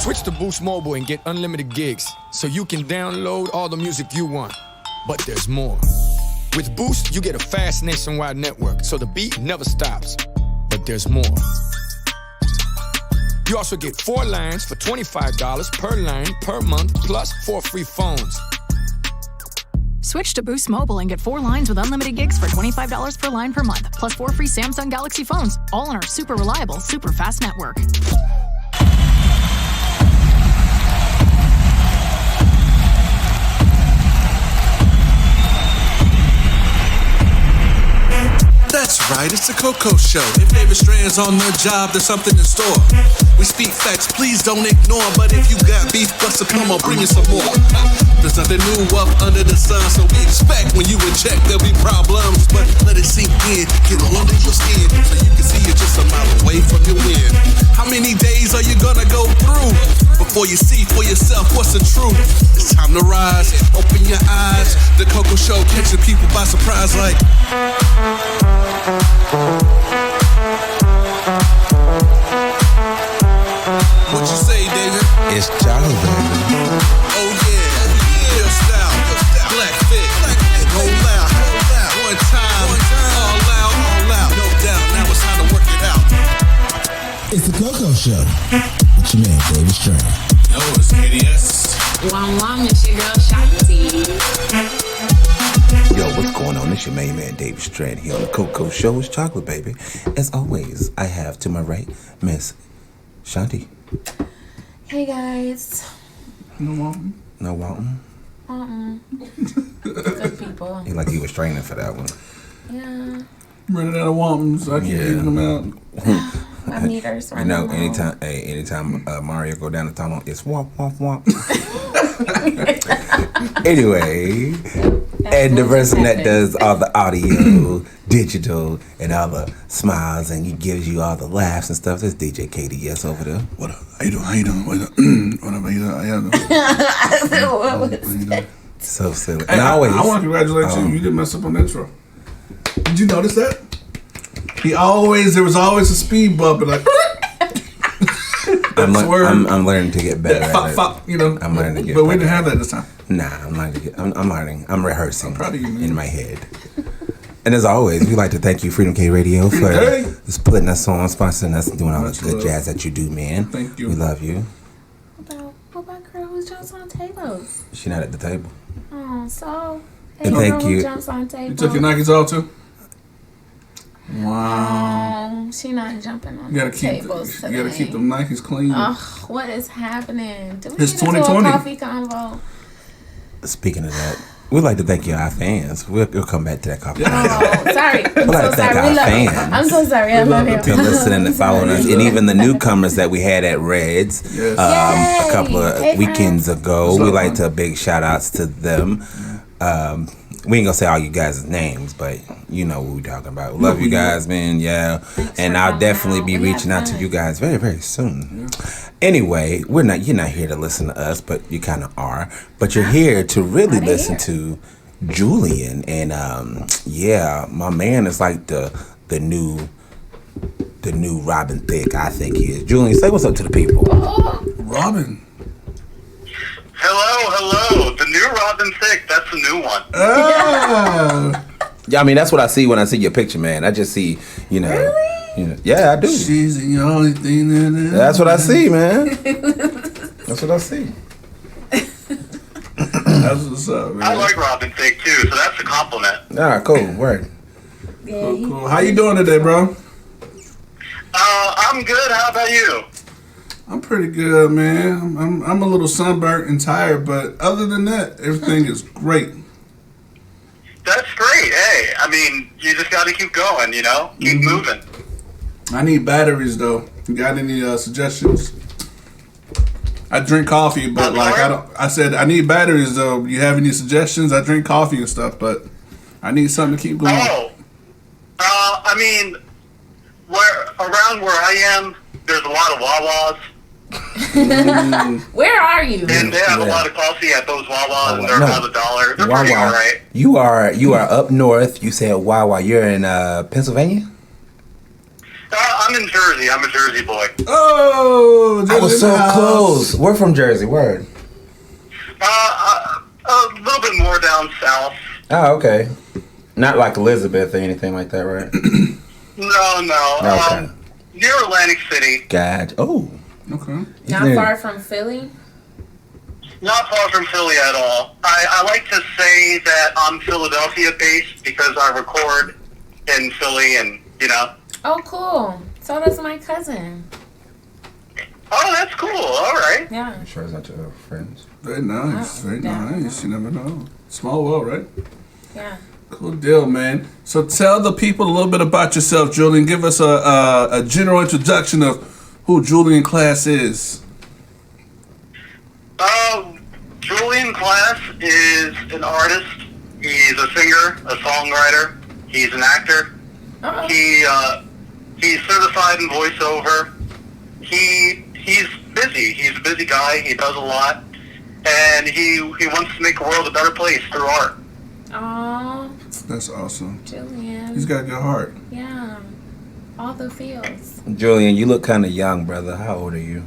Switch to Boost Mobile and get unlimited gigs so you can download all the music you want. But there's more. With Boost, you get a fast nationwide network, so the beat never stops. But there's more. You also get 4 lines for $25 per line per month, plus 4 free phones. Switch to Boost Mobile and get 4 lines with unlimited gigs for $25 per line per month, plus 4 free Samsung Galaxy phones, all on our super reliable, super fast network. That's right, it's the Coco Show. If David Strand's on the job, there's something in store. We speak facts, please don't ignore. But if you got beef, bust a come on, bring me some more. There's nothing new up under the sun, so we expect when you in check there'll be problems. But let it sink in, get under your skin, so you can see it just a mile away from your win. How many days are you gonna go through before you see for yourself what's the truth? It's time to rise, open your eyes. The Coco Show catching people by surprise like... What you say, David? It's Jolly, baby. Oh yeah, real style, black fit, go loud, one time, all out, no doubt. Now it's time to work it out. It's the Coco Show with your man David Strand. Yo, it's KDS. It's your girl Shanti. Yo, what's going on? It's your main man, David Strand, here on the Coco Show. It's Chocolate, baby. As always, I have to my right, Miss Shanti. Hey, guys. No wanting? Good people. He like he was training for that one. Yeah. Running out of wantons. I keep eating them out. My meters You know, anytime Mario go down the tunnel, it's womp, womp, womp. Anyway, and the person that does all the audio, digital, and all the smiles, and he gives you all the laughs and stuff, that's DJ KDS over there. What up? How you doing? What up? How you doing? What was that? So silly. Hey, And I want to congratulate you. You didn't mess up on the intro. Did you notice that? There was always a speed bump and like. I'm learning to get better at it. You know, I'm learning to get but better. we didn't have that this time. Nah, I'm learning. I'm rehearsing. I'm proud of you, man. In my head. And as always, we'd like to thank you, Freedom K Radio, for just putting us on, sponsoring us, and doing all the good jazz that you do, man. Thank you. We love you. What about girl who jumps on tables? She's not at the table. Oh, so. And thank girl you. Who jumps on tables. You took your Nikes off too? Wow. She not jumping on You gotta tables today. You gotta keep them Nikes clean. Ugh, what is happening? Do we It's get into a 2020. coffee convo? Speaking of that, we'd like to thank you, our fans. We'll come back to that coffee. Oh, sorry. I'm like so to thank sorry. our We love fans. him. I'm so sorry. I love him. Been listening and following us, and even the newcomers that we had at Reds a couple of weekends ago. We like to big shout outs to them. We ain't gonna say all you guys' names, but you know what we're talking about. Love you guys, man. Yeah, and I'll definitely be reaching out to you guys very, very soon. Anyway, you're not here to listen to us, but you kind of are. But you're here to really listen to Julian, and my man is like the new Robin Thicke. I think he is. Julian, say what's up to the people. Robin. Hello. The new Robin Thicke, that's the new one. Yeah, I mean, that's what I see when I see your picture, man. I just see, Really? Yeah, I do. She's the only thing that is. That's what I see, man. That's what I see. That's what's up, man. I like Robin Thicke too, so that's a compliment. All right, cool. Word. Cool. How you doing today, bro? I'm good. How about you? I'm pretty good, man. I'm a little sunburnt and tired, but other than that, everything is great. That's great. Hey, I mean, you just got to keep going, Keep moving. I need batteries, though. You got any suggestions? I drink coffee, but I said I need batteries, though. You have any suggestions? I drink coffee and stuff, but I need something to keep going. I mean, around where I am, there's a lot of Wawas. Where are you? And they have a lot of coffee at those Wawas, and they're about $1. They're pretty all right. You are up north. You said Wawa. You're in Pennsylvania? I'm in Jersey. I'm a Jersey boy. Oh, I was so close. We're from Jersey. Word. A little bit more down south. Oh, okay. Not like Elizabeth or anything like that, right? No. Okay. Near Atlantic City. God. Oh. Okay. Not far from Philly. Not far from Philly at all. I like to say that I'm Philadelphia based because I record in Philly and, you know. Oh, cool. So does my cousin. Oh, that's cool. All right. Yeah. I'm sure it's not your friends. Very nice. Oh, Very yeah. nice. You never know. Small world, right? Yeah. Cool deal, man. So tell the people a little bit about yourself, Julian. Give us a general introduction of who Julian Class is. Julian Class is an artist. He's a singer, a songwriter. He's an actor. Uh-oh. He's certified in voiceover. He's busy. He's a busy guy. He does a lot, and he wants to make the world a better place through art. Aw, That's awesome. Julian. He's got a good heart. Yeah. All the feels. Julian, you look kind of young, brother. How old are you?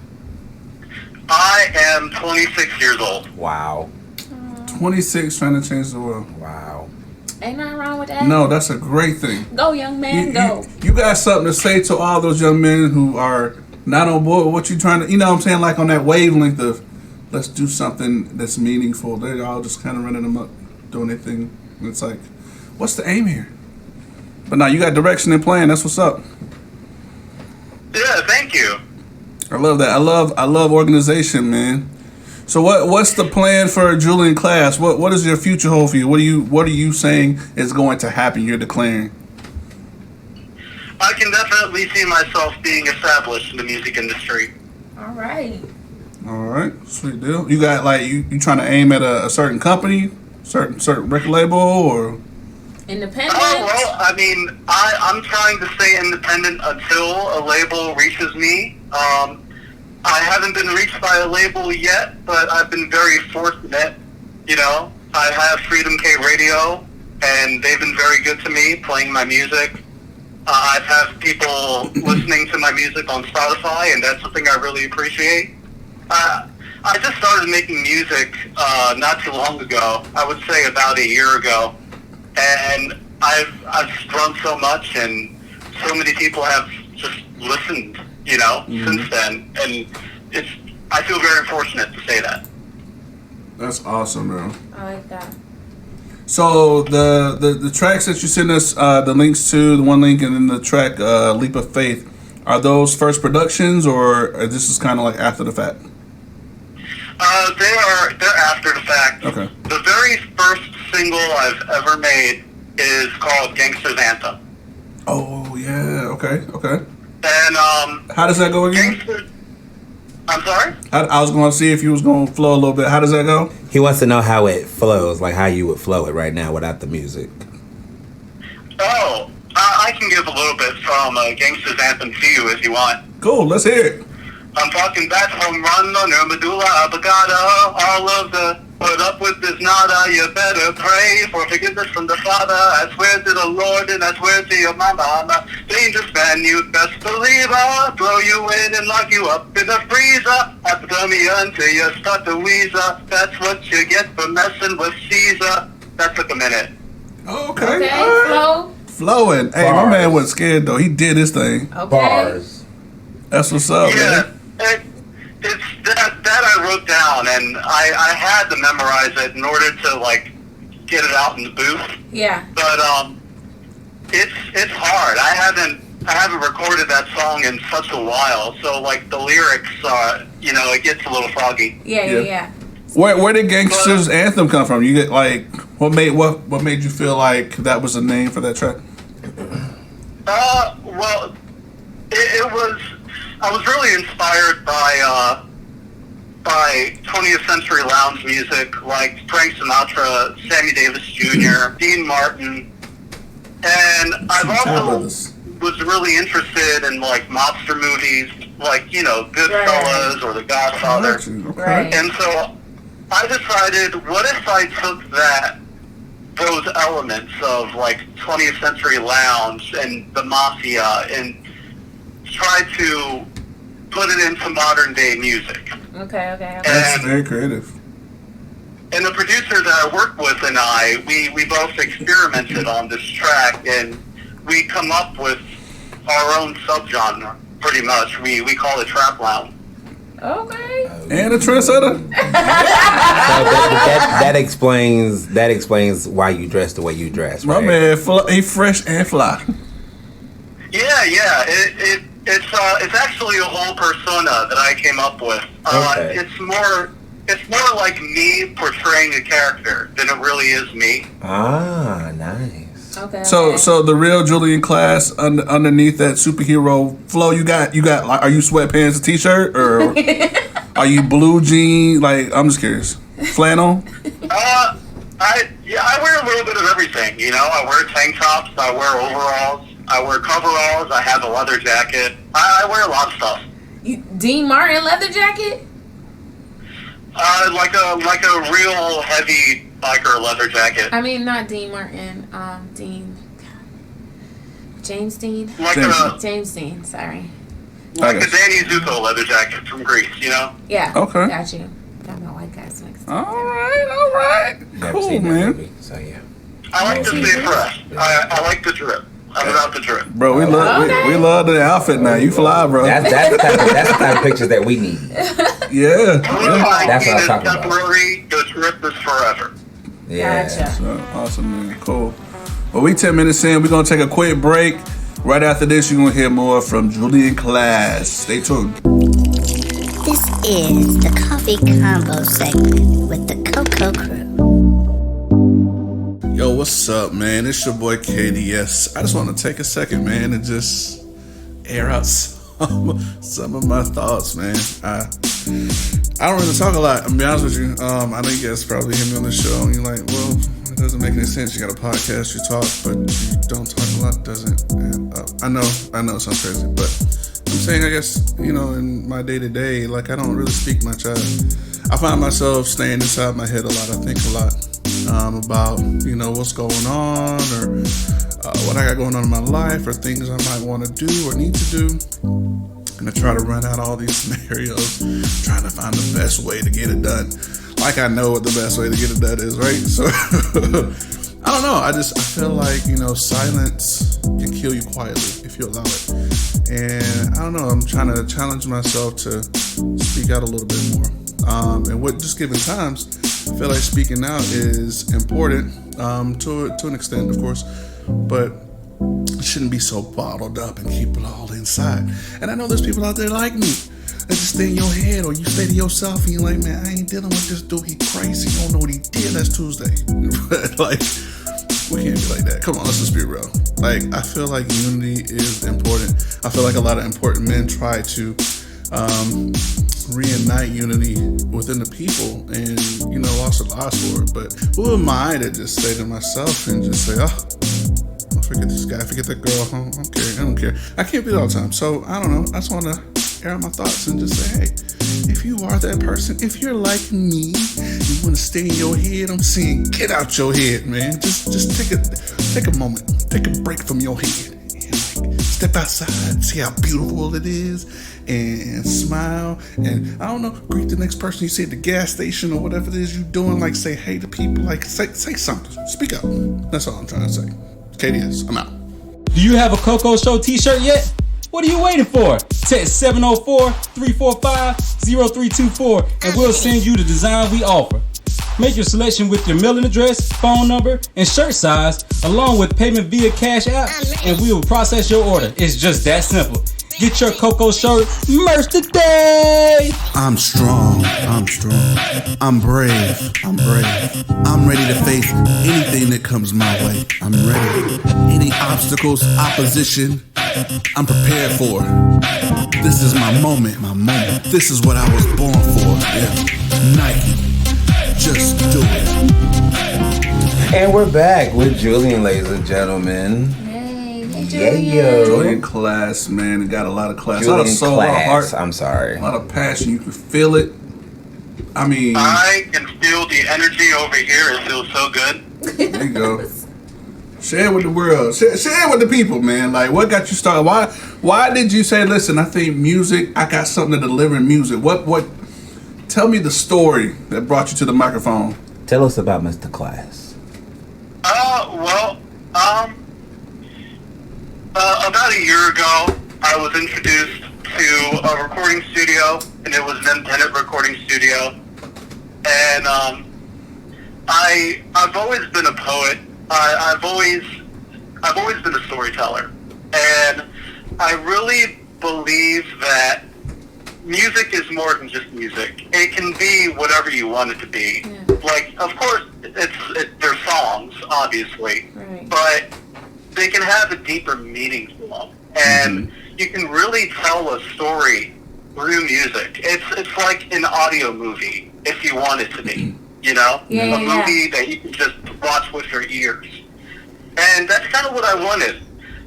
I am 26 years old. Wow. 26, trying to change the world. Wow. Ain't nothing wrong with that. No, that's a great thing. Go, young man, go. You got something to say to all those young men who are not on board with what you're trying to, you know what I'm saying, like on that wavelength of let's do something that's meaningful. They're all just kind of running them up, doing their thing. And it's like, what's the aim here? But now you got direction and plan. That's what's up. Yeah, thank you. I love that. I love organization, man. So what's the plan for Julian Class? What does your future hold for you? What are you saying is going to happen? You're declaring. I can definitely see myself being established in the music industry. All right. All right, sweet deal. You got like you trying to aim at a certain company, certain record label, or? Independent. Oh, well, I mean, I'm trying to stay independent until a label reaches me. I haven't been reached by a label yet, but I've been very fortunate. You know, I have Freedom K Radio, and they've been very good to me, playing my music. I've had people listening to my music on Spotify, and that's something I really appreciate. I just started making music not too long ago. I would say about a year ago. And I've sprung so much, and so many people have just listened, you know, since then. And I feel very fortunate to say that. That's awesome, bro. I like that. So the tracks that you sent us, the links to, the one link and then the track Leap of Faith, are those first productions or this is kind of like after the fact? They're after the fact. Okay. The very first single I've ever made is called Gangster's Anthem. Oh yeah, okay. And How does that go again? I'm sorry? I was going to see if you was going to flow a little bit. How does that go? He wants to know how it flows, like how you would flow it right now without the music. Oh, I can give a little bit from Gangster's Anthem to you if you want. Cool, let's hear it. I'm talking back home run on your medulla oblongata. All of the put up with is nada. You better pray for forgiveness from the Father. I swear to the Lord and I swear to your mama. I'm a dangerous man, you best believe. I'll throw you in and lock you up in the freezer. Hypothermia until you start to wheeze. That's what you get for messing with Caesar. That took a minute. Okay. Okay, all right. flow. Flowing. Hey, my Bars. man wasn't scared though. He did his thing. Okay. Bars. That's what's up, Yeah, man. it's that I wrote down, and I had to memorize it in order to like get it out in the booth. Yeah. But it's hard. I haven't recorded that song in such a while, so like the lyrics, you know, it gets a little foggy. Yeah. Where did Gangster's Anthem come from? You get like what made you feel like that was a name for that track? Well, it was. I was really inspired by 20th century lounge music like Frank Sinatra, Sammy Davis Jr., Dean Martin, and I've also was really interested in like mobster movies, like, you know, Goodfellas or The Godfather. Okay. Right. And so I decided, what if I took those elements of like 20th century lounge and the mafia and try to put it into modern day music. Okay. That's very creative. And the producer that I work with and I, we both experimented on this track, and we come up with our own subgenre, pretty much. We call it trap lounge. Okay. And a trendsetter. So that explains why you dress the way you dress, right? My man, he fresh and fly. Yeah. It's actually a whole persona that I came up with. Okay. It's more like me portraying a character than it really is me. Ah, nice. Okay. So the real Julian Class underneath that superhero flow, you got like, are you sweatpants and t-shirt, or are you blue jean? Like, I'm just curious. Flannel? I wear a little bit of everything. You know, I wear tank tops, I wear overalls, I wear coveralls, I have a leather jacket. I wear a lot of stuff. Dean Martin leather jacket? Like a real heavy biker leather jacket. I mean, not Dean Martin. James Dean. James Dean. Sorry. Like the Danny Zuko leather jacket from Greece. You know. Yeah. Okay. Got you. Got my white guys mixed. All right. Never Cool, seen that man. movie, so yeah. I like to stay fresh. I like the drip. I'm about the drip. Bro, we love the outfit now. You fly, bro. That's the type of pictures that we need. Yeah. That's what I'm talking about. Temporary. The drip is forever. Yeah. Gotcha. So, awesome, man. Cool. Well, we 10 minutes in. We're going to take a quick break. Right after this, you're going to hear more from Julian Class. Stay tuned. This is the Coffee Combo segment with the Coco Crew. Yo, what's up, man? It's your boy KDS. I just want to take a second, man, and just air out some of my thoughts, man. I don't really talk a lot. I'm gonna be honest with you. I know you guys probably hear me on the show, and you're like, well, it doesn't make any sense. You got a podcast, you talk, but you don't talk a lot. Doesn't add up. I know, it sounds crazy, but I'm saying, I guess, you know, in my day to day, like, I don't really speak much. I find myself staying inside my head a lot. I think a lot about, you know, what's going on, or what I got going on in my life, or things I might want to do or need to do. And I try to run out all these scenarios, trying to find the best way to get it done. Like, I know what the best way to get it done is, right? So, I don't know. I feel like, you know, silence can kill you quietly if you allow it. And I don't know. I'm trying to challenge myself to speak out a little bit more. And with just given times, I feel like speaking out is important to an extent, of course, but it shouldn't be so bottled up and keep it all inside. And I know there's people out there like me that just stay in your head, or you stay to yourself and you're like, man, I ain't dealing with this dude. He crazy. You don't know what he did last Tuesday. Like, we can't be like that. Come on, let's just be real. Like, I feel like unity is important. I feel like a lot of important men try to reunite unity within the people, and, you know, lost their lives for it. But who am I to just say to myself and just say, oh, forget this guy, forget that girl, I don't care. I can't be that all the time. So, I don't know. I just want to air out my thoughts and just say, hey, if you are that person, if you're like me, you want to stay in your head, I'm saying, get out your head, man. Just take a moment, take a break from your head, and like, step outside, see how beautiful it is, and smile, and I don't know, greet the next person you see at the gas station or whatever it is you're doing. Like, say hey to people, like, say something, speak up. That's all I'm trying to say. KDS, I'm out. Do you have a Coco Show t-shirt yet? What are you waiting for? Text 704-345-0324 and we'll send you the design we offer. Make your selection with your mailing address, phone number, and shirt size, along with payment via Cash App, and we will process your order. It's just that simple. Get your Coco shirt merch today! I'm strong. I'm brave. I'm ready to face anything that comes my way. I'm ready. Any obstacles, opposition, I'm prepared for. This is my moment. This is what I was born for. Yeah. Nike. Just do it. And we're back with Julian, ladies and gentlemen. Julian Class, man, it got a lot of class. Julian a lot of soul, Class. a lot of heart. I'm sorry. A lot of passion. You can feel it. I mean, I can feel the energy over here. It feels so good. There you go. Share it with the world. Share it with the people, man. Like, what got you started? Why did you say, listen, I think music, I got something to deliver in music? What, tell me the story that brought you to the microphone. Tell us about Mr. Class. About a year ago, I was introduced to a recording studio, and it was an independent recording studio. And I've always been a poet. I've always been a storyteller, and I really believe that music is more than just music. It can be whatever you want it to be. Yeah. Like, of course, they're songs, obviously, right, but they can have a deeper meaning to them, and you can really tell a story through music. It's like an audio movie, if you want it to be, you know? A movie that you can just watch with your ears. And that's kind of what I wanted.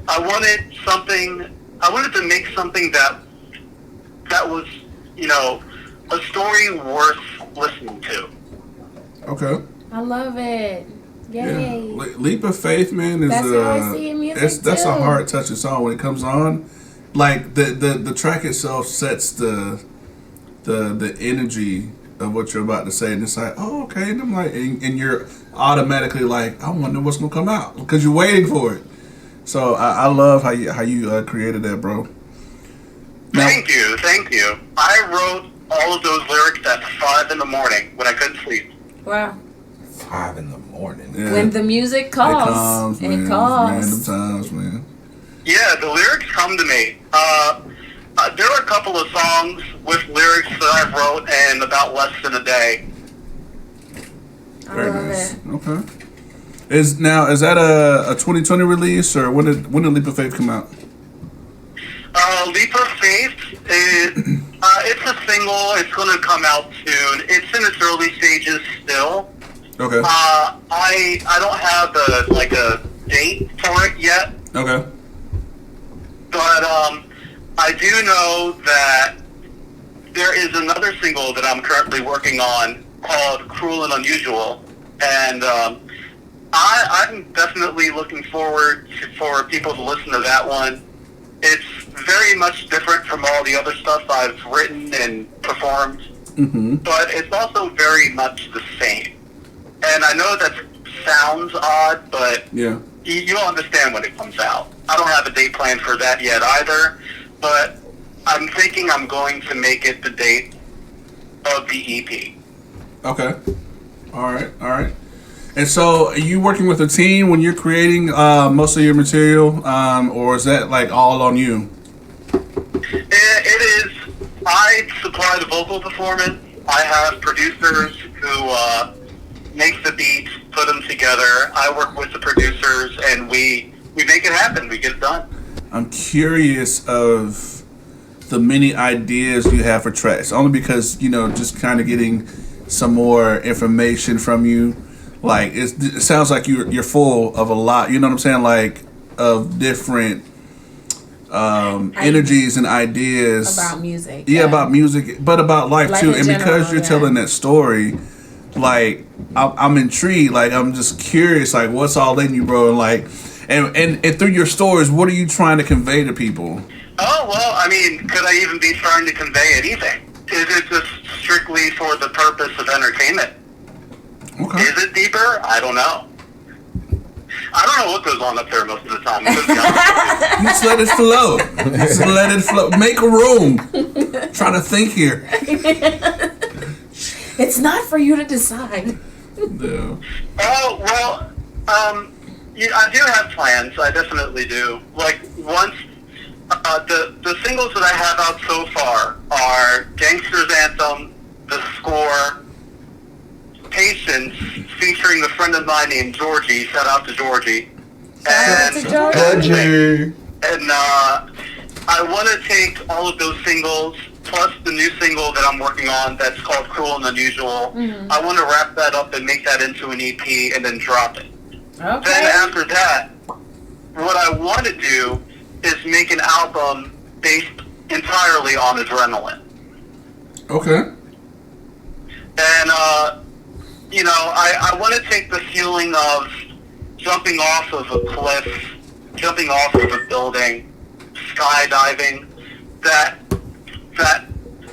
I wanted to make something that was, you know, a story worth listening to. Okay. I love it. Yay. Yeah. Leap of Faith, man, is that's how I see music that's a heart touching song when it comes on. Like the track itself sets the energy of what you're about to say, and it's like, oh, okay, and I'm like, and you're automatically like, I wonder what's gonna come out because you're waiting for it. So I love how you created that, bro. Now, thank you. I wrote all of those lyrics at 5 a.m. when I couldn't sleep. Wow. 5 a.m. Yeah. When the music calls. It calls. Random times, man. Yeah, the lyrics come to me. There are a couple of songs with lyrics that I wrote in about less than a day. Very nice. Okay. Is that a 2020 release, or when did Leap of Faith come out? Leap of Faith it's a single. It's going to come out soon. It's in its early stages still. Okay. I don't have a date for it yet. Okay. But I do know that there is another single that I'm currently working on called Cruel and Unusual, and I'm definitely looking forward for people to listen to that one. It's very much different from all the other stuff I've written and performed, but it's also very much the same. And I know that sounds odd, but you'll understand when it comes out. I don't have a date planned for that yet either, but I'm thinking I'm going to make it the date of the EP. Okay. All right. And so, are you working with a team when you're creating most of your material, or is that like all on you? It is. I supply the vocal performance. I have producers who make the beats, put them together. I work with the producers, and we make it happen. We get it done. I'm curious of the many ideas you have for tracks, only because, just kind of getting some more information from you. Like, it sounds like you're full of a lot, you know what I'm saying? Like, of different energies and ideas. About music. Yeah, about music, but about life too. And because you're telling that story, like, I'm intrigued. Like, I'm just curious, like, what's all in you, bro? And like, and through your stories, what are you trying to convey to people? Oh, well, I mean, could I even be trying to convey anything? Is it just strictly for the purpose of entertainment? Okay. Is it deeper? I don't know. I don't know what goes on up there most of the time. Just let it flow. Just let it flow. Make a room. I'm trying to think here. It's not for you to decide. Yeah. Oh, well, I do have plans. I definitely do. Like, once the singles that I have out so far are Gangster's Anthem, The Score, Patience, featuring a friend of mine named Georgie. Shout out to Georgie. Shout out to Georgie. And I want to take all of those singles, plus the new single that I'm working on that's called Cruel and Unusual. I want to wrap that up and make that into an EP and then drop it. Okay. Then after that, what I want to do is make an album based entirely on adrenaline. Okay. And, I want to take the feeling of jumping off of a cliff, jumping off of a building, skydiving, that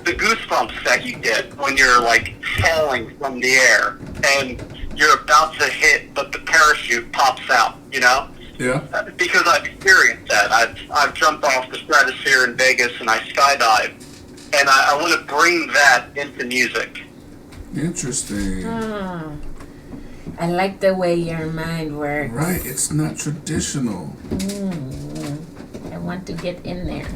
the goosebumps that you get when you're like falling from the air and you're about to hit, but the parachute pops out, you know? Yeah. Because I've experienced that. I've jumped off the stratosphere in Vegas and I skydived, and I want to bring that into music. Interesting. I like the way your mind works. Right, it's not traditional. I want to get in there.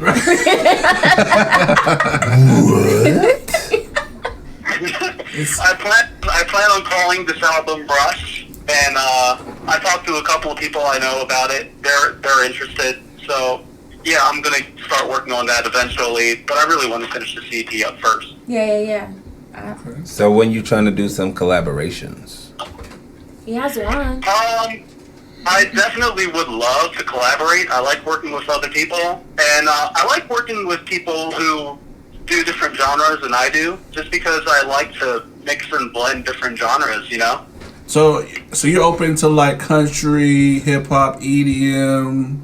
I plan on calling this album Brush, and I talked to a couple of people I know about it. They're interested, so yeah, I'm gonna start working on that eventually. But I really want to finish the EP up first. Yeah. So when you trying to do some collaborations? He has one. I definitely would love to collaborate. I like working with other people, and I like working with people who do different genres than I do, just because I like to mix and blend different genres, you know? So you're open to like country, hip hop, EDM,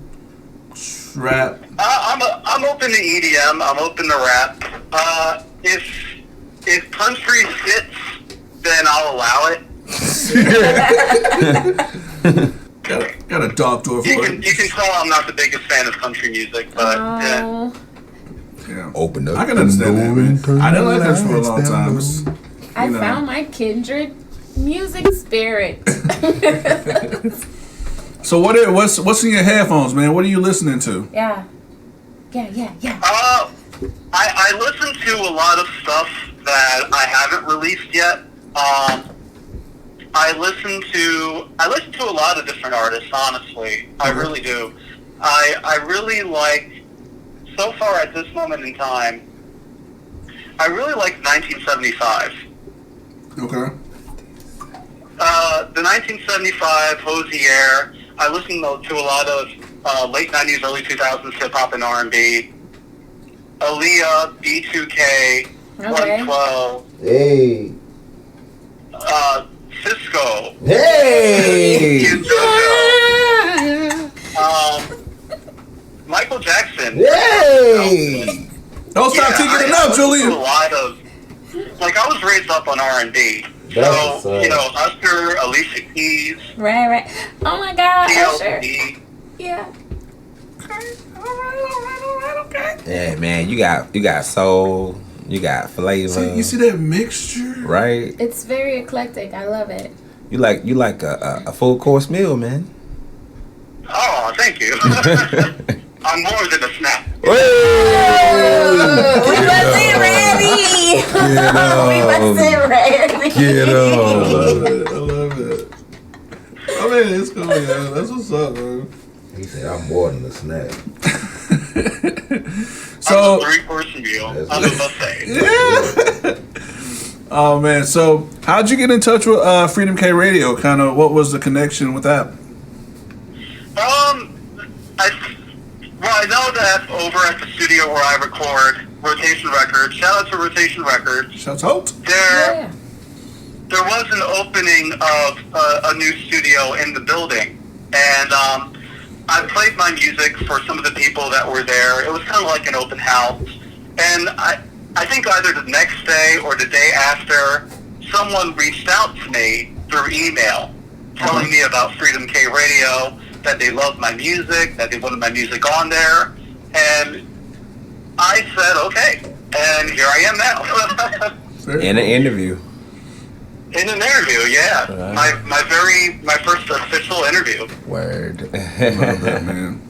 rap? I'm open to EDM. I'm open to rap. If country fits, then I'll allow it. got a dog door for it. You can tell I'm not the biggest fan of country music, but yeah. Open up. I can understand that, man. I didn't like country for a long time. I found my kindred music spirit. So what's in your headphones, man? What are you listening to? Yeah. I listen to a lot of stuff that I haven't released yet. I listen to a lot of different artists, honestly. I really do. I really like, so far at this moment in time, I really like 1975. Okay. The 1975 Hosier. I listen to a lot of late 90s, early 2000s hip-hop and R&B. Aaliyah, B2K, 112. Hey. Cisco. Hey. Michael Jackson. Hey. Don't stop thinking enough, Julian. A lot of, like, I was raised up on R&B. So, you know, Usher, Alicia Keys. Right. Oh my God, Usher. TLC. Yeah. Okay. Yeah, man, you got soul, you got flavor. You see that mixture, right? It's very eclectic. I love it. You like a full course meal, man. Oh, thank you. I'm more than a snack. We wasn't ready. Get I love it. I mean, it's cool, man. That's what's up, bro. He said, I'm more than a snack. I'm a 3-person meal. I'm a buffet. Yeah. Oh, man. So, how'd you get in touch with Freedom K Radio? Kind of, what was the connection with that? I know that over at the studio where I record, Rotation Records, shout out to Rotation Records. Shout out. There was an opening of a new studio in the building, and I played my music for some of the people that were there. It was kind of like an open house, and I think either the next day or the day after, someone reached out to me through email, telling me about Freedom K Radio, that they loved my music, that they wanted my music on there, and I said, okay, and here I am now. In an interview. In an interview, yeah. My first official interview. Word. Love that, man.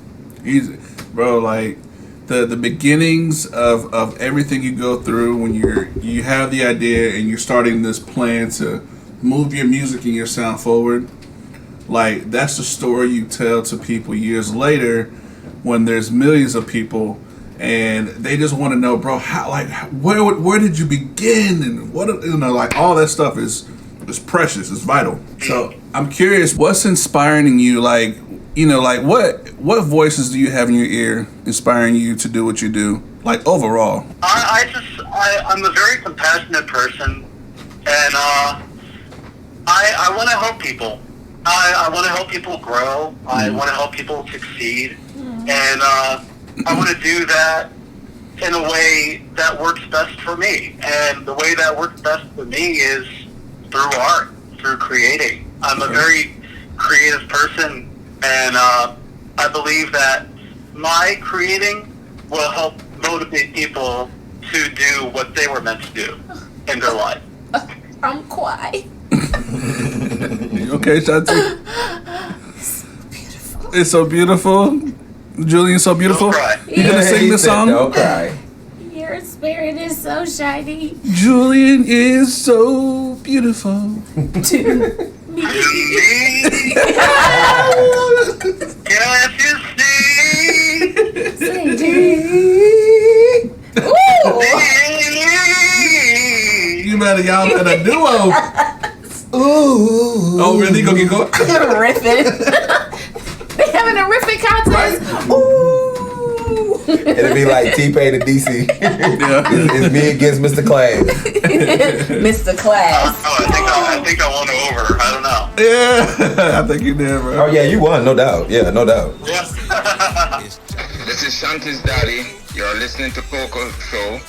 Easy. Bro, like the beginnings of everything you go through when you have the idea and you're starting this plan to move your music and your sound forward. Like, that's the story you tell to people years later when there's millions of people and they just want to know, bro, how, like, where did you begin, and what, you know, like, all that stuff is precious, it's vital. So I'm curious, what's inspiring you, like, you know, like, what voices do you have in your ear inspiring you to do what you do, like, overall? I'm a very compassionate person, and I want to help people. I want to help people grow. I want to help people succeed. And I want to do that in a way that works best for me. And the way that works best for me is through art, through creating. I'm a very creative person, and I believe that my creating will help motivate people to do what they were meant to do in their life. I'm quiet. Okay, Shanti. It's so beautiful. Julian's so beautiful. Don't cry. You gonna sing the song? Don't cry. Your spirit is so shiny. Julian is so beautiful. To me, can't you see? You better, y'all better duo. Ooh. Oh, really? Go get going? Riffing. They having a riffing contest. Right. Ooh. It'll be like T-Pain and DC. Yeah. It's me against Mr. Class. Mr. Class. I think I won over. I don't know. Yeah, I think you did, bro. Oh yeah, you won, no doubt. Yeah, no doubt. Yeah. This is Shanti's daddy. You're listening to Coco Show.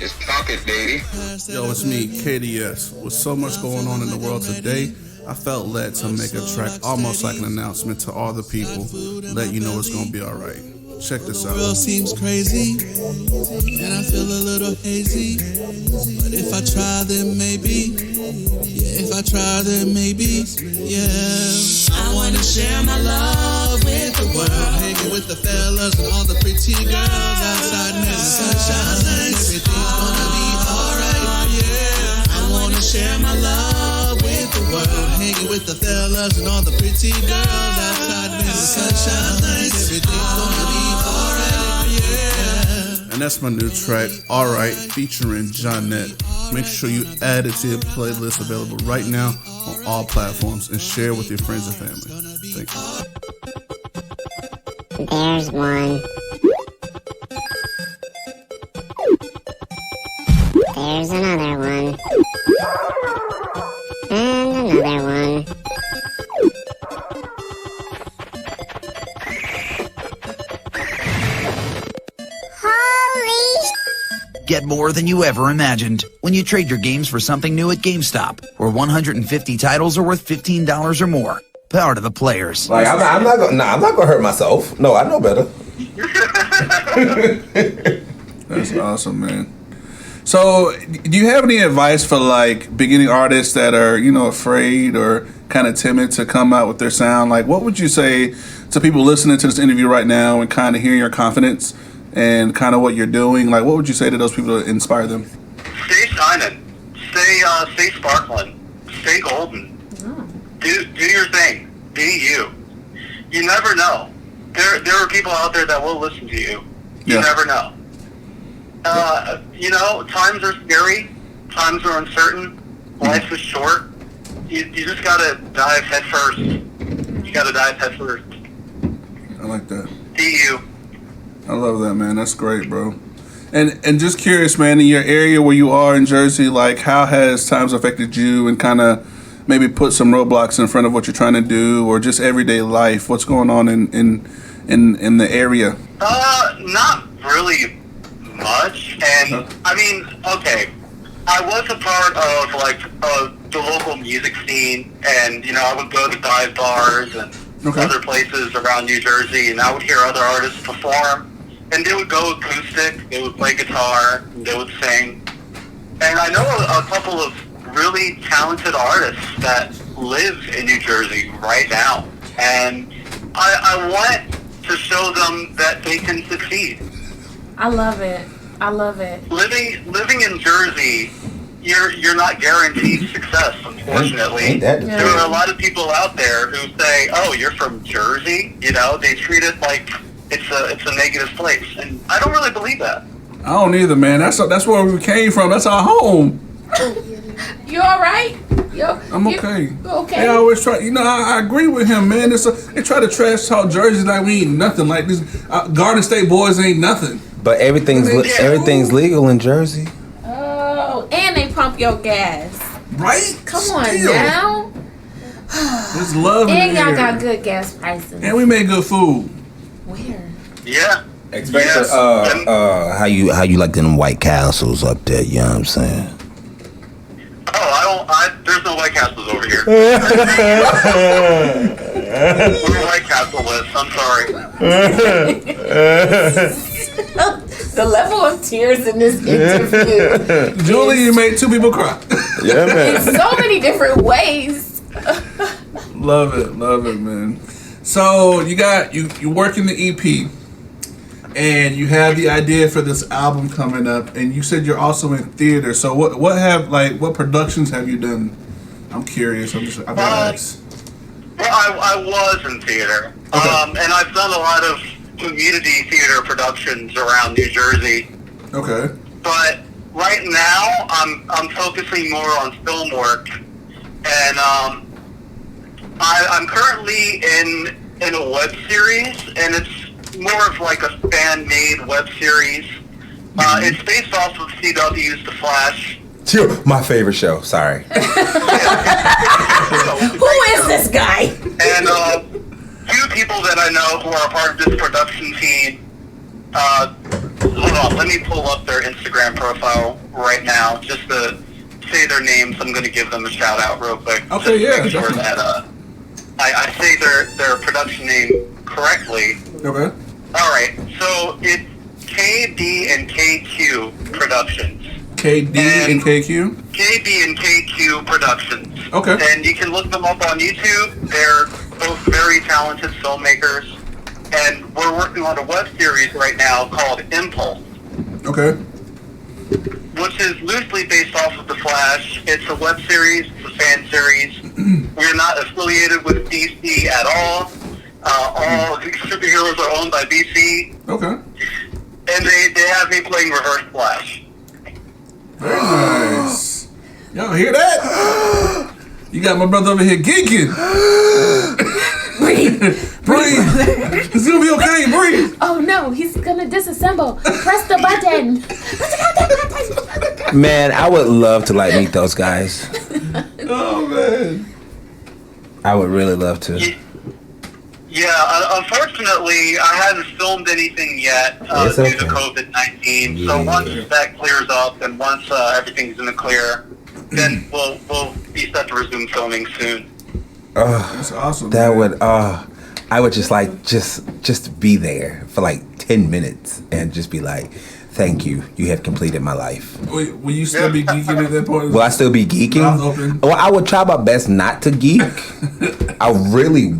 It's Pocket, baby. Yo, it's me, KDS. With so much going on in the world today, I felt led to make a track almost like an announcement to all the people, let you know it's gonna be alright. Check this out. The world seems crazy, and I feel a little hazy. But if I try, then maybe. Yeah, if I try, then maybe. Yeah. I wanna share my love with the world, hanging with the fellas and all the pretty girls outside in the sunshine. Everything's gonna be alright. Yeah. I wanna share my love with the world, hanging with the fellas and all the pretty girls outside in the sunshine. Everything's gonna be alright. Yeah. And that's my new track, Alright, featuring Johnette. Make sure you add it to your playlist available right now on all platforms and share with your friends and family. Thank you. There's one. There's another one. And another one. Get more than you ever imagined when you trade your games for something new at GameStop, where 150 titles are worth $15 or more. Power to the players. Like I'm not gonna hurt myself. No, I know better. That's awesome, man. So, do you have any advice for like beginning artists that are, afraid or kind of timid to come out with their sound? Like, what would you say to people listening to this interview right now and kind of hearing your confidence and kind of what you're doing? Like, what would you say to those people to inspire them? Stay shining. Stay sparkling. Stay golden. Do your thing. Be you. You never know. There are people out there that will listen to you. You never know. Times are scary. Times are uncertain. Life is short. You just gotta dive head first. You gotta dive head first. I like that. Be you. I love that, man. That's great, bro. And just curious, man, in your area where you are in Jersey, like how has times affected you and kind of maybe put some roadblocks in front of what you're trying to do or just everyday life? What's going on in the area? Not really much. And I mean, okay, I was a part of the local music scene, and I would go to dive bars and other places around New Jersey, and I would hear other artists perform, and they would go acoustic, they would play guitar, and they would sing. And I know a couple of really talented artists that live in New Jersey right now, and I want to show them that they can succeed. I love it. I love it. Living in Jersey, you're not guaranteed success, unfortunately. There are a lot of people out there who say, "Oh, you're from Jersey." They treat it like it's a negative place, and I don't really believe that. I don't either, man. That's where we came from. That's our home. You all right? I'm okay. You okay? They always try. I agree with him, man. They try to trash talk Jersey like we ain't nothing. Like these Garden State boys ain't nothing. But everything's legal in Jersey. Oh, and they pump your gas. Right? Come on now. There's love in and the y'all air. got good gas prices. And we made good food. Where? Yeah. Especially how you like them White Castles up there, you know what I'm saying? There's no White Castles over here. We're White Castle-less, I'm sorry. The level of tears in this interview. Julie, you made 2 people cry. Yeah, man. In so many different ways. Love it, man. So you working the EP, and you have the idea for this album coming up, and you said you're also in theater. So what productions have you done? I'm curious. I'm gonna ask. Well, I was in theater, and I've done a lot of community theater productions around New Jersey. Okay. But right now, I'm focusing more on film work, and I'm currently in a web series, and it's more of like a fan-made web series. It's based off of CW's The Flash. My favorite show. Sorry. Who is this guy? And few people that I know who are a part of this production team. Hold on, let me pull up their Instagram profile right now just to say their names. I'm going to give them a shout out real quick. Okay, just yeah. Make sure that I say their production name correctly. Okay. All right, so it's KD and KQ Productions. KD and KQ? KB and KQ Productions. Okay. And you can look them up on YouTube. They're both very talented filmmakers. And we're working on a web series right now called Impulse. Okay. Which is loosely based off of The Flash. It's a web series. It's a fan series. We're not affiliated with DC at all. All superheroes are owned by DC. Okay. And they have me playing Reverse Flash. Very nice. Y'all hear that? You got my brother over here geeking. Breathe. It's gonna be okay. Breathe. Oh no, he's gonna disassemble. Press the button. Man, I would love to meet those guys. Oh man. I would really love to. Yeah, unfortunately, I haven't filmed anything yet due to COVID-19. Yeah. So once that clears up and once everything's in the clear, then we'll be set to resume filming soon. That's awesome. That would. I would just just be there for 10 minutes and just be like, "Thank you. You have completed my life." Will you still be geeking at that point? Will I still be geeking? Mouth open? Well, I would try my best not to geek. I really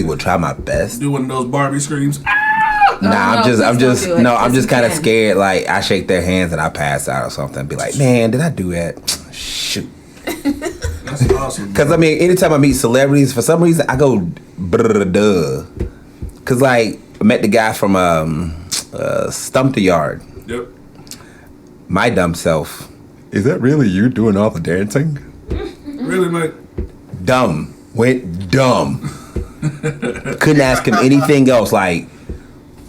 would try my best. Do one of those Barbie screams. Nah, I'm just kind of scared. I shake their hands and I pass out or something. Be like, man, did I do that? Shoot. That's awesome. Because anytime I meet celebrities, for some reason I go duh. Because I met the guy from Stump the Yard. Yep. My dumb self. Is that really you doing all the dancing? Really, mate? Dumb. Went dumb. Couldn't ask him anything else.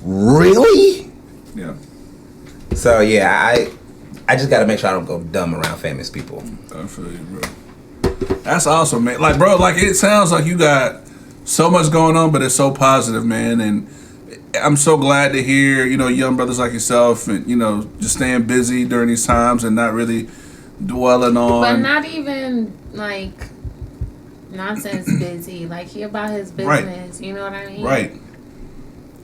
Really? Yeah. So yeah, I just gotta make sure I don't go dumb around famous people. I feel you, bro. That's awesome, man. Bro, it sounds like you got so much going on, but it's so positive, man. And I'm so glad to hear, young brothers like yourself and, just staying busy during these times and not really dwelling on. But not even nonsense busy. He about his business. Right. You know what I mean? Right.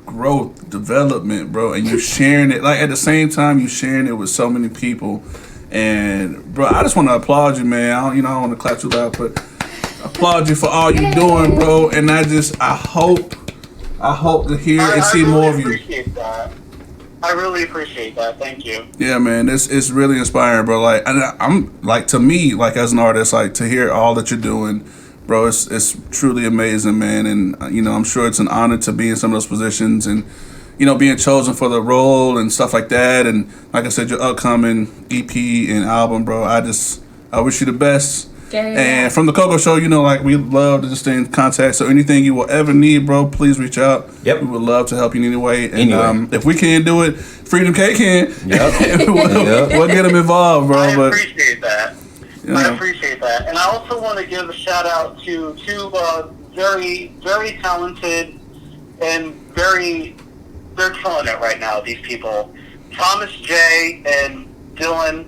Growth, development, bro. And you're sharing it. At the same time, you're sharing it with so many people. And, bro, I just want to applaud you, man. I don't want to clap too loud, but applaud you for all you're doing, bro. And I hope to hear and see more of you. I really appreciate that. Thank you. Yeah, man, it's really inspiring, bro. I'm to me, as an artist, to hear all that you're doing, bro. It's truly amazing, man. And I'm sure it's an honor to be in some of those positions and being chosen for the role and stuff like that. And like I said, your upcoming EP and album, bro. I wish you the best. Yeah. And from the Coco Show, we love to just stay in contact. So anything you will ever need, bro, please reach out. Yep. We would love to help you in any way. And if we can't do it, Freedom K can. Yep. we'll get them involved, bro. I appreciate that. I appreciate that. And I also want to give a shout out to two very, very talented and very they're killing it right now, these people. Thomas J. and Dylan,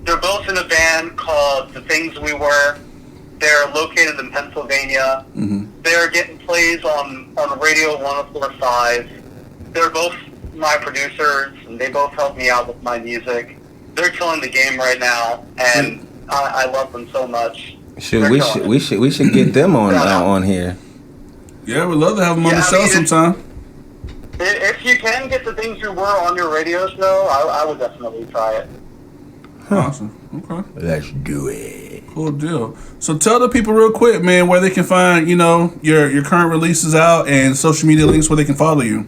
they're both in a band called The Things We Were. They're located in Pennsylvania. Mm-hmm. They're getting plays on Radio 104.5. They're both my producers, and they both help me out with my music. They're killing the game right now, and I love them so much. We should get them on here. Yeah, we'd love to have them on the show sometime. If you can get The Things You Were on your radio show, I would definitely try it. Awesome. Okay. Let's do it. Cool deal. So tell the people real quick, man, where they can find, your current releases out and social media links where they can follow you.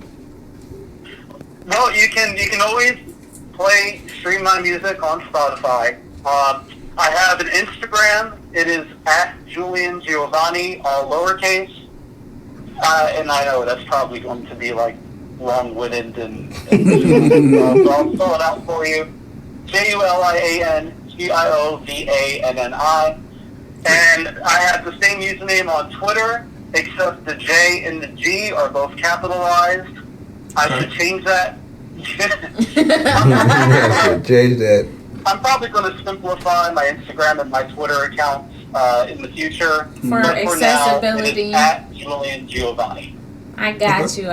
Well, you can always stream my music on Spotify. I have an Instagram. It is @Julian Giovanni, all lowercase. And I know that's probably going to be like long-winded and so I'll spell it out for you. JulianGiovanni. And I have the same username on Twitter, except the J and the G are both capitalized. I should change that. Change that. I'm probably going to simplify my Instagram and my Twitter accounts in the future. For accessibility. Now, it is @Julian Giovanni. I got you.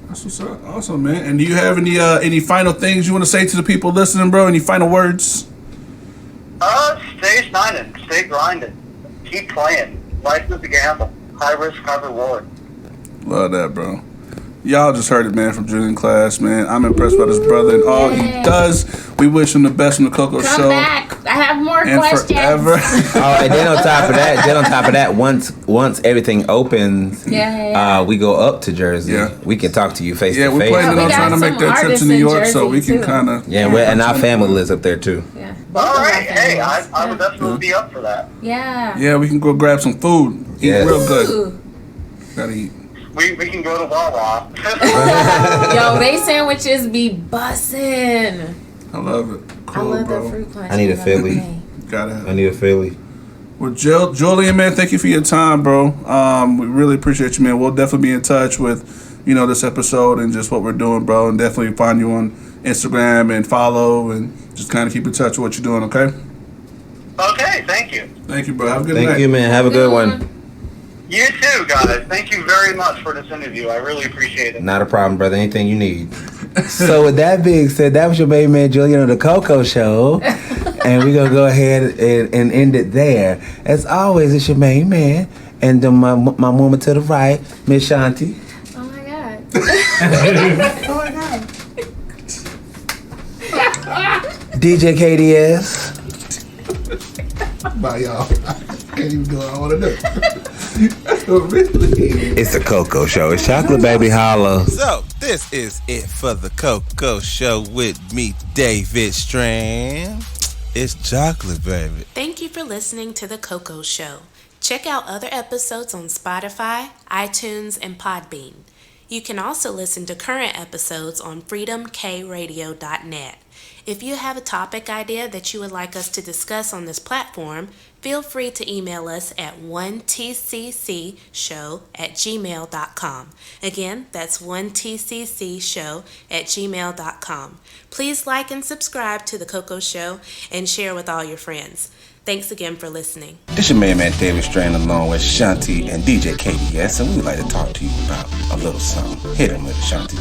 That's what's up. Awesome, man. And do you have any final things you want to say to the people listening, bro? Any final words? Stay shining. Stay grinding. Keep playing. Life is a gamble. High risk, high reward. Love that, bro. Y'all just heard it, man, from Julian Class, man. I'm impressed by this brother and all he does. We wish him the best on the Coco Show. Come back. I have more and questions. Forever. And then on top of that, once everything opens, we go up to Jersey. Yeah. We can talk to you face to face. Yeah, we're planning on trying to make that trip to New York so we can kind of. Yeah, and our family lives up there too. Yeah. All right. Hey, I would definitely be up for that. Yeah. Yeah, we can go grab some food. Eat real good. Gotta eat. We can go to Wawa. Yo, they sandwiches be bussin'. I love it. Cool, I love bro. the fruit punch. I need a Philly. I need a Philly. Well, Julian, man, thank you for your time, bro. We really appreciate you, man. We'll definitely be in touch with, this episode and just what we're doing, bro. And definitely find you on Instagram and follow and just kind of keep in touch with what you're doing, okay? Okay, thank you. Thank you, bro. Have a good night. Thank you, man. Have a good one. You too, guys. Thank you very much for this interview. I really appreciate it. Not a problem, brother. Anything you need. So with that being said, that was your baby man Julian on the Coco Show. And we're going to go ahead and end it there. As always, it's your main man. And my woman to the right, Miss Shanti. Oh my God. DJ KDS. Bye, y'all. Can't even do what I want to do. It's the Coco Show. It's Chocolate Baby Holla. So, this is it for the Coco Show with me, David Strand. It's Chocolate Baby. Thank you for listening to the Coco Show. Check out other episodes on Spotify, iTunes, and Podbean. You can also listen to current episodes on freedomkradio.net. If you have a topic idea that you would like us to discuss on this platform, feel free to email us at 1tccshow@gmail.com. Again, that's 1tccshow@gmail.com. Please like and subscribe to The Coco Show and share with all your friends. Thanks again for listening. This your main man David Strand along with Shanti and DJ KDS, and we would like to talk to you about a little something. Hit him with it, Shanti.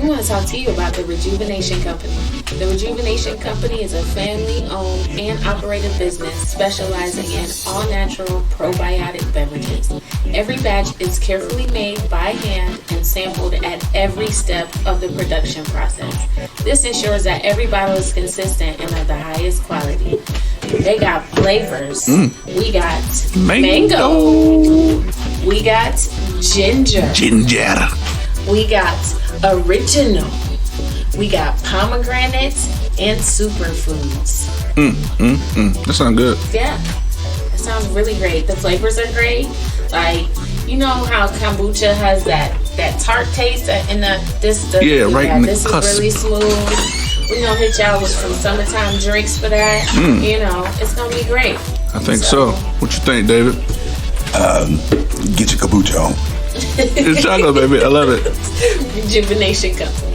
We want to talk to you about the Rejuvenation Company. The Rejuvenation Company is a family-owned and operated business specializing in all-natural probiotic beverages. Every batch is carefully made by hand and sampled at every step of the production process. This ensures that every bottle is consistent and of the highest quality. They got flavors. We got mango. We got ginger. We got original. We got pomegranates and superfoods. That sounds good. Yeah, that sounds really great. The flavors are great. Like, you know how kombucha has that tart taste in this in the this cusp. Is really smooth. We're gonna hit y'all with some summertime drinks for that. It's gonna be great. I think so. What you think, David? Get your kombucha on. It's chocolate, baby. I love it. Rejuvenation Company.